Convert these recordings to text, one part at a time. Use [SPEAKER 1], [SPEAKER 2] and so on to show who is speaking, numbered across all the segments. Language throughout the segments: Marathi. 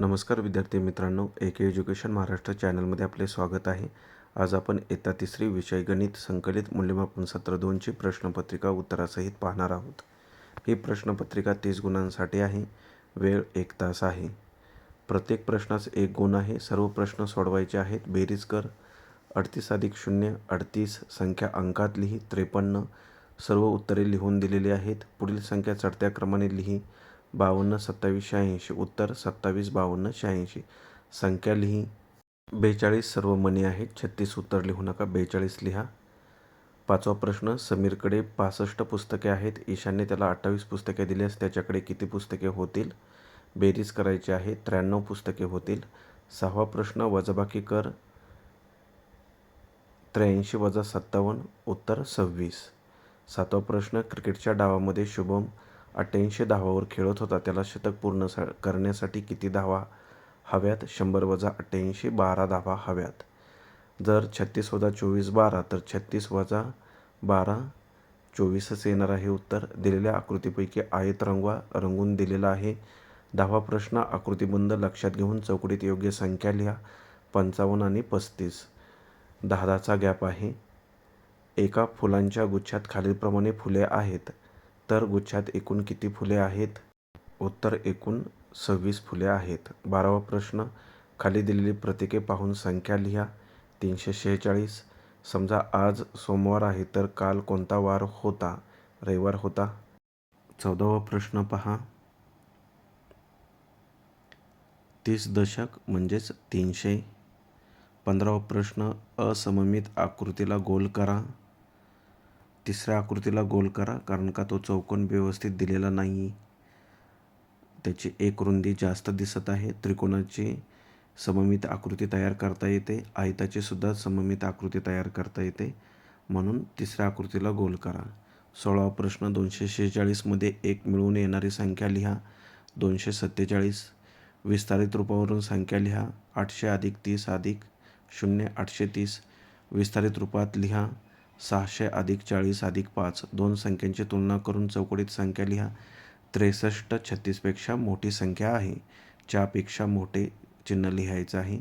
[SPEAKER 1] नमस्कार विद्यार्थी मित्रांनो, AK एज्युकेशन महाराष्ट्र चॅनलमध्ये आपले स्वागत आहे. आज आपण इयत्ता तिसरी विषय गणित संकलित मूल्यमापन सत्र 2ची प्रश्नपत्रिका उत्तरासहित पाहणार आहोत. ही प्रश्नपत्रिका 30 गुणांसाठी आहे. वेळ 1 तास आहे. प्रत्येक प्रश्नास 1 गुण आहे. सर्व प्रश्न सोडवायचे आहेत. बेरीज कर. 38 अधिक 0 38. संख्या अंकात लिही. 53. सर्व उत्तरे लिहून दिलेली आहेत. पुढील संख्या चढत्या क्रमाने लिही. 52 27 86. उत्तर 27 52 86. संख्या लिही. 42 सर्व मनी आहेत. 36 उत्तर लिहू नका. 42 लिहा. 5वा प्रश्न. समीरकडे 65 पुस्तके आहेत. ईशानने त्याला 28 पुस्तके दिल्यास त्याच्याकडे किती पुस्तके होतील? बेरीज करायची आहे. 93 पुस्तके होतील. 6वा प्रश्न. वजाबाकी कर. 83 वजा 57. उत्तर 26. 7वा प्रश्न. क्रिकेटच्या डावामध्ये शुभम 88 धावांवर खेळत होता. त्याला शतक पूर्ण करण्यासाठी किती धावा हव्यात? 100 वजा 88 12 धावा हव्यात. जर 36 वजा 24 12 तर 36 वजा 12 24च येणार आहे उत्तर. दिलेल्या आकृतीपैकी आयत रंगवा. रंगून दिलेला आहे. 10वा प्रश्न. आकृतिबंध लक्षात घेऊन चौकटीत योग्य संख्या लिहा. 55 आणि 35. 10-10चा गॅप आहे. एका फुलांच्या गुच्छात खालीलप्रमाणे फुले आहेत तर गुच्छात एकूण किती फुले आहेत? उत्तर एकूण 26 फुले आहेत. 12वा प्रश्न. खाली दिलेली प्रतीके पाहून संख्या लिहा. 346. समजा आज सोमवार आहे तर काल कोणता वार होता? रविवार होता. 14वा प्रश्न पहा. 30 दशक म्हणजेच 300. 15वा प्रश्न. असममित आकृतीला गोल करा. तिसऱ्या आकृतीला गोल करा कारण का तो चौकोन व्यवस्थित दिलेला नाही. त्याची एक रुंदी जास्त दिसत आहे. त्रिकोणाची सममित आकृती तयार करता येते. आयताची सुद्धा सममित आकृती तयार करता येते. म्हणून तिसऱ्या आकृतीला गोल करा. 16वा प्रश्न. 246 मध्ये 1 मिळून येणारी संख्या लिहा. 247. विस्तारित रूपावरून संख्या लिहा. 800 अधिक 30 अधिक 0 830. विस्तारित रूपात लिहा. 600 अधिक 40 अधिक 5. दोन संख्यांची तुलना करून चौकटीत संख्या लिहा. 63 36पेक्षा मोठी संख्या आहे. च्यापेक्षा मोठे चिन्ह लिहायचं आहे.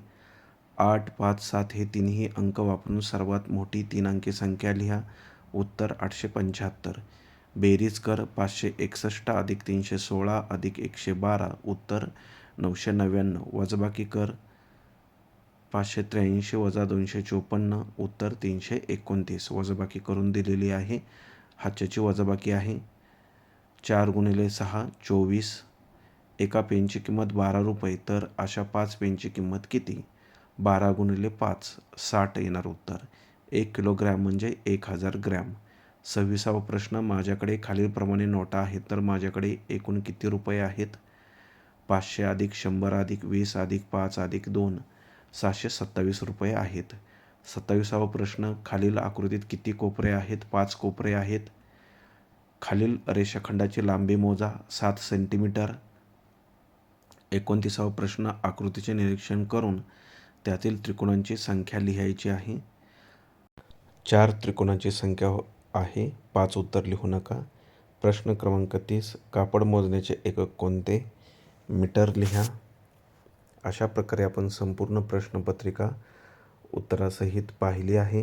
[SPEAKER 1] 8 5 7 हे तिन्ही अंक वापरून सर्वात मोठी 3 अंकी संख्या लिहा. उत्तर 875. बेरीज कर. 561 अधिक 316 अधिक 112. उत्तर 999. वजाबाकी कर. 583 वजा 254. उत्तर 329. वजाबाकी करून दिलेली आहे. हाच्याची वजाबाकी आहे. 4 गुणिले 6 24. एका पेनची किंमत 12 रुपये तर अशा 5 पेनची किंमत किती? 12 गुणिले 5 60 येणार उत्तर. 1 किलोग्रॅम म्हणजे 1000 ग्रॅम. 26वा प्रश्न. माझ्याकडे खालीलप्रमाणे नोटा आहेत तर माझ्याकडे एकूण किती रुपये आहेत? 500 अधिक 100 अधिक 20 अधिक 5 अधिक 2 727 रुपये आहेत. 27वा प्रश्न. खालील आकृतीत किती कोपरे आहेत? 5 कोपरे आहेत. खालील रेषाखंडाची लांबी मोजा. 7 सेंटीमीटर. 29वा प्रश्न. आकृतीचे निरीक्षण करून त्यातील त्रिकोणांची संख्या लिहायची आहे. 4 त्रिकोणांची संख्या आहे. 5 उत्तर लिहू नका. प्रश्न क्रमांक 30. कापड मोजण्याचे एकक कोणते? मीटर लिहा. अशा प्रकारे आपण संपूर्ण प्रश्नपत्रिका उत्तरासहित पाहिली आहे.